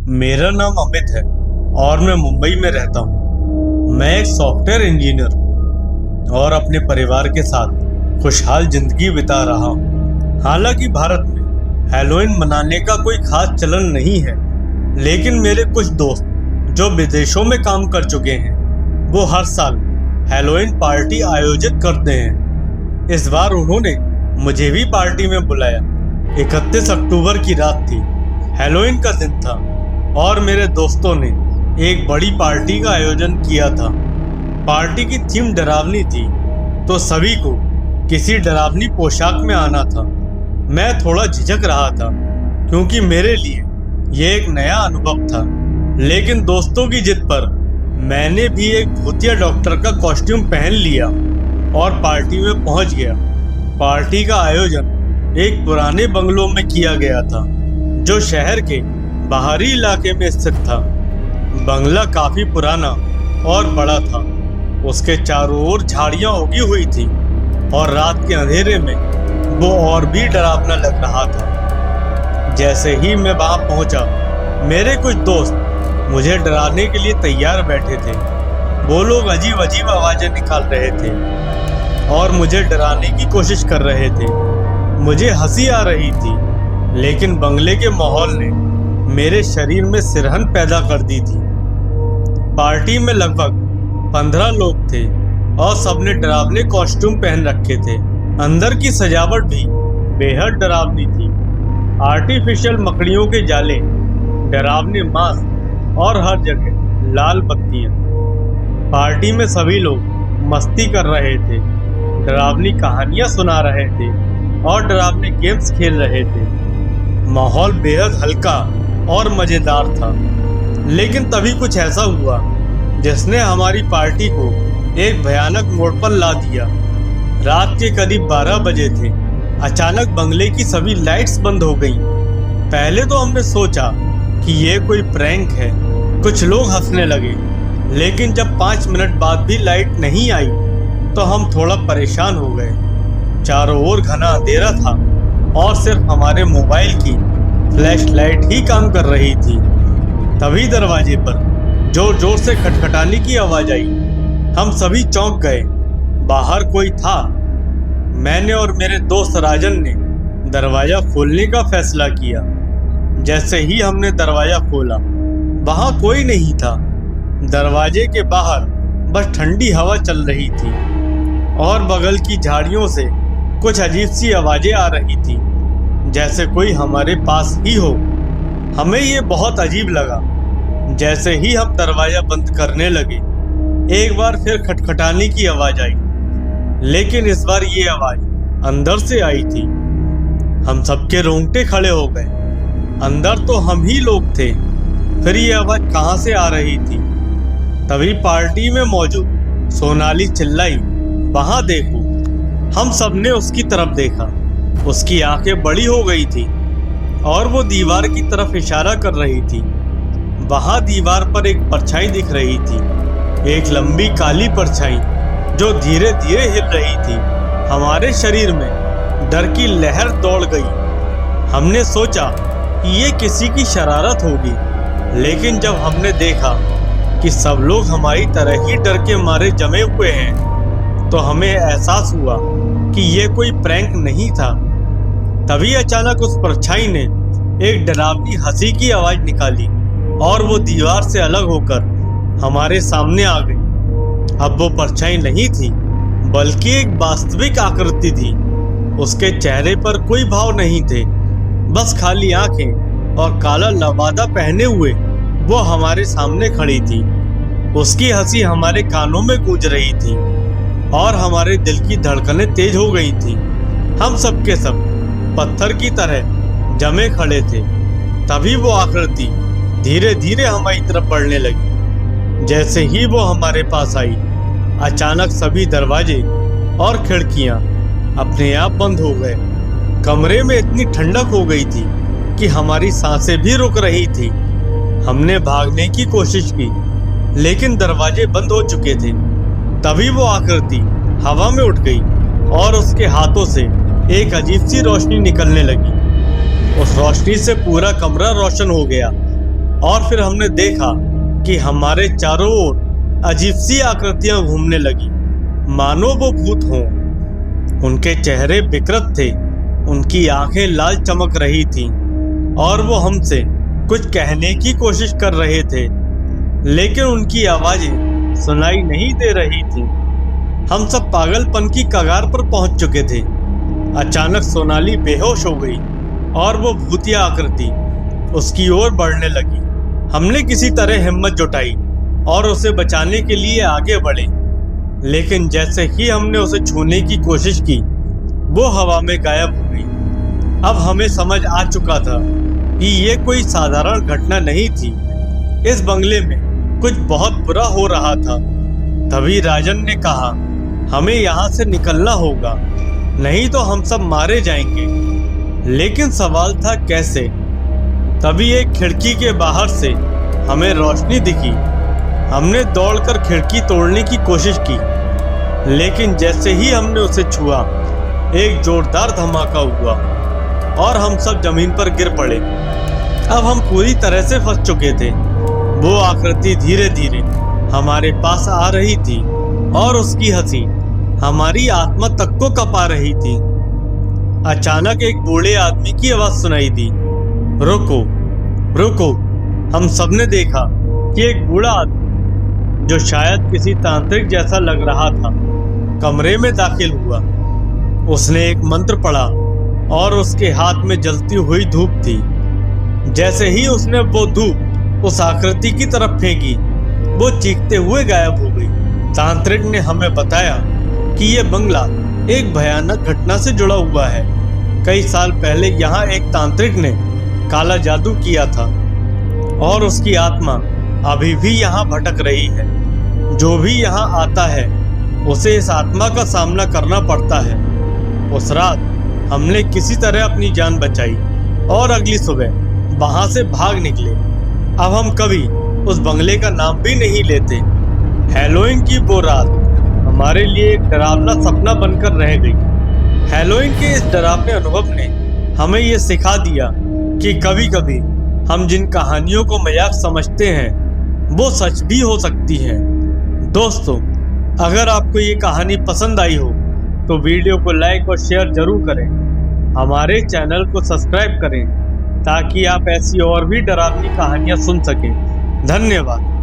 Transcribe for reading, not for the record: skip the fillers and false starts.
मेरा नाम अमित है और मैं मुंबई में रहता हूँ। मैं एक सॉफ्टवेयर इंजीनियर हूँ और अपने परिवार के साथ खुशहाल जिंदगी बिता रहा हूँ। हालांकि भारत में हैलोवीन मनाने का कोई खास चलन नहीं है, लेकिन मेरे कुछ दोस्त जो विदेशों में काम कर चुके हैं वो हर साल हैलोवीन पार्टी आयोजित करते हैं। इस बार उन्होंने मुझे भी पार्टी में बुलाया। 31 अक्टूबर की रात थी, हैलोवीन का दिन था और मेरे दोस्तों ने एक बड़ी पार्टी का आयोजन किया था। पार्टी की थीम डरावनी थी, तो सभी को किसी डरावनी पोशाक में आना था। मैं थोड़ा झिझक रहा था क्योंकि मेरे लिए यह एक नया अनुभव था, लेकिन दोस्तों की जिद पर मैंने भी एक भूतिया डॉक्टर का कॉस्ट्यूम पहन लिया और पार्टी में पहुंच गया। पार्टी का आयोजन एक पुराने बंगलों में किया गया था जो शहर के बाहरी इलाके में स्थित था। बंगला काफी पुराना और बड़ा था। उसके चारों ओर झाड़ियां उगी हुई थी और रात के अंधेरे में वो और भी डरावना लग रहा था। जैसे ही मैं वहां पहुंचा, मेरे कुछ दोस्त मुझे डराने के लिए तैयार बैठे थे। वो लोग अजीब अजीब आवाजें निकाल रहे थे और मुझे डराने की कोशिश कर रहे थे। मुझे हंसी आ रही थी, लेकिन बंगले के माहौल ने मेरे शरीर में सिरहन पैदा कर दी थी। पार्टी में लगभग 15 लोग थे और सबने डरावने कॉस्ट्यूम पहन रखे थे। अंदर की सजावट भी बेहद डरावनी थी। आर्टिफिशियल मकड़ियों के जाले, डरावने मास्क और हर जगह लाल बत्तियां। पार्टी में सभी लोग मस्ती कर रहे थे, डरावनी कहानियां सुना रहे थे और डरावने गेम्स खेल रहे थे। माहौल बेहद हल्का और मजेदार था, लेकिन तभी कुछ ऐसा हुआ जिसने हमारी पार्टी को एक भयानक मोड़ पर ला दिया। रात के करीब 12 बजे थे। अचानक बंगले की सभी लाइट्स बंद हो गईं। पहले तो हमने सोचा कि ये कोई प्रैंक है। कुछ लोग हंसने लगे, लेकिन जब 5 मिनट बाद भी लाइट नहीं आई तो हम थोड़ा परेशान हो गए। चारों ओर घना अंधेरा था और सिर्फ हमारे मोबाइल की फ्लैश लाइट ही काम कर रही थी। तभी दरवाजे पर जोर जोर से खटखटाने की आवाज आई। हम सभी चौंक गए। बाहर कोई था। मैंने और मेरे दोस्त राजन ने दरवाजा खोलने का फैसला किया। जैसे ही हमने दरवाजा खोला, वहां कोई नहीं था। दरवाजे के बाहर बस ठंडी हवा चल रही थी और बगल की झाड़ियों से कुछ अजीब सी आवाजें आ रही थी, जैसे कोई हमारे पास ही हो। हमें ये बहुत अजीब लगा। जैसे ही हम दरवाजा बंद करने लगे, एक बार फिर खटखटाने की आवाज आई, लेकिन इस बार ये आवाज अंदर से आई थी। हम सबके रोंगटे खड़े हो गए। अंदर तो हम ही लोग थे, फिर ये आवाज कहाँ से आ रही थी? तभी पार्टी में मौजूद सोनाली चिल्लाई, वहां देखो। हम सबने उसकी तरफ देखा। उसकी आंखें बड़ी हो गई थी और वो दीवार की तरफ इशारा कर रही थी। वहां दीवार पर एक परछाई दिख रही थी, एक लंबी काली परछाई जो धीरे धीरे हिल रही थी। हमारे शरीर में डर की लहर दौड़ गई। हमने सोचा कि ये किसी की शरारत होगी, लेकिन जब हमने देखा कि सब लोग हमारी तरह ही डर के मारे जमे हुए हैं, तो हमें एहसास हुआ कि ये कोई प्रैंक नहीं था। तभी अचानक उस परछाई ने एक डरावनी हंसी की आवाज निकाली और वो दीवार से अलग होकर हमारे सामने आ गई। अब वो परछाई नहीं थी, बल्कि एक वास्तविक आकृति थी। उसके चेहरे पर कोई भाव नहीं थे, बस खाली आंखें और काला लबादा पहने हुए वो हमारे सामने खड़ी थी। उसकी हंसी हमारे कानों में गूंज रही थी और हमारे दिल की धड़कनें तेज हो गई थी। हम सब के सब पत्थर की तरह जमे खड़े थे। तभी वो आकृति धीरे धीरे हमारी तरफ बढ़ने लगी। जैसे ही वो हमारे पास आई, अचानक सभी दरवाजे और खिड़कियां अपने आप बंद हो गए। कमरे में इतनी ठंडक हो गई थी कि हमारी सांसें भी रुक रही थी। हमने भागने की कोशिश की, लेकिन दरवाजे बंद हो चुके थे। तभी वो आकृति हवा में उठ गई और उसके हाथों से एक अजीब सी रोशनी निकलने लगी। उस रोशनी से पूरा कमरा रोशन हो गया और फिर हमने देखा कि हमारे चारों ओर अजीब सी आकृतियां घूमने लगी, मानो वो भूत हों। उनके चेहरे विकृत थे, उनकी आंखें लाल चमक रही थीं और वो हमसे कुछ कहने की कोशिश कर रहे थे, लेकिन उनकी आवाजें सुनाई नहीं दे रही थीं। हम सब पागलपन की कगार पर पहुंच चुके थे। अचानक सोनाली बेहोश हो गई और वो भूतिया आकृति उसकी ओर बढ़ने लगी। हमने किसी तरह हिम्मत जुटाई और उसे बचाने के लिए आगे बढ़े, लेकिन जैसे ही हमने उसे छूने की कोशिश की, वो हवा में गायब हो गई। अब हमें समझ आ चुका था कि ये कोई साधारण घटना नहीं थी। इस बंगले में कुछ बहुत बुरा हो रहा था। तभी राजन ने कहा, हमें यहाँ से निकलना होगा, नहीं तो हम सब मारे जाएंगे। लेकिन सवाल था कैसे? तभी एक खिड़की के बाहर से हमें रोशनी दिखी। हमने दौड़कर खिड़की तोड़ने की कोशिश की, लेकिन जैसे ही हमने उसे छुआ, एक जोरदार धमाका हुआ और हम सब जमीन पर गिर पड़े। अब हम पूरी तरह से फंस चुके थे। वो आकृति धीरे धीरे हमारे पास आ रही थी और उसकी हंसी हमारी आत्मा तक को कपा रही थी। अचानक एक बूढ़े आदमी की आवाज सुनाई दी, रुको रुको। हम सबने देखा कि एक बूढ़ा आदमी, जो शायद किसी तांत्रिक जैसा लग रहा था, कमरे में दाखिल हुआ। उसने एक मंत्र पढ़ा और उसके हाथ में जलती हुई धूप थी। जैसे ही उसने वो धूप उस आकृति की तरफ फेंकी, वो चीखते हुए गायब हो गई। तांत्रिक ने हमें बताया कि यह बंगला एक भयानक घटना से जुड़ा हुआ है। कई साल पहले यहाँ एक तांत्रिक ने काला जादू किया था और उसकी आत्मा अभी भी यहाँ भटक रही है। जो भी यहाँ आता है, उसे इस आत्मा का सामना करना पड़ता है। उस रात हमने किसी तरह अपनी जान बचाई और अगली सुबह वहां से भाग निकले। अब हम कभी उस बंगले का नाम भी नहीं लेते। हैलोवीन की वो रात हमारे लिए एक डरावना सपना बनकर रह गई। हैलोवीन के इस डरावने अनुभव ने हमें ये सिखा दिया कि कभी कभी हम जिन कहानियों को मजाक समझते हैं, वो सच भी हो सकती है। दोस्तों, अगर आपको ये कहानी पसंद आई हो तो वीडियो को लाइक और शेयर जरूर करें। हमारे चैनल को सब्सक्राइब करें ताकि आप ऐसी और भी डरावनी कहानियां सुन सकें। धन्यवाद।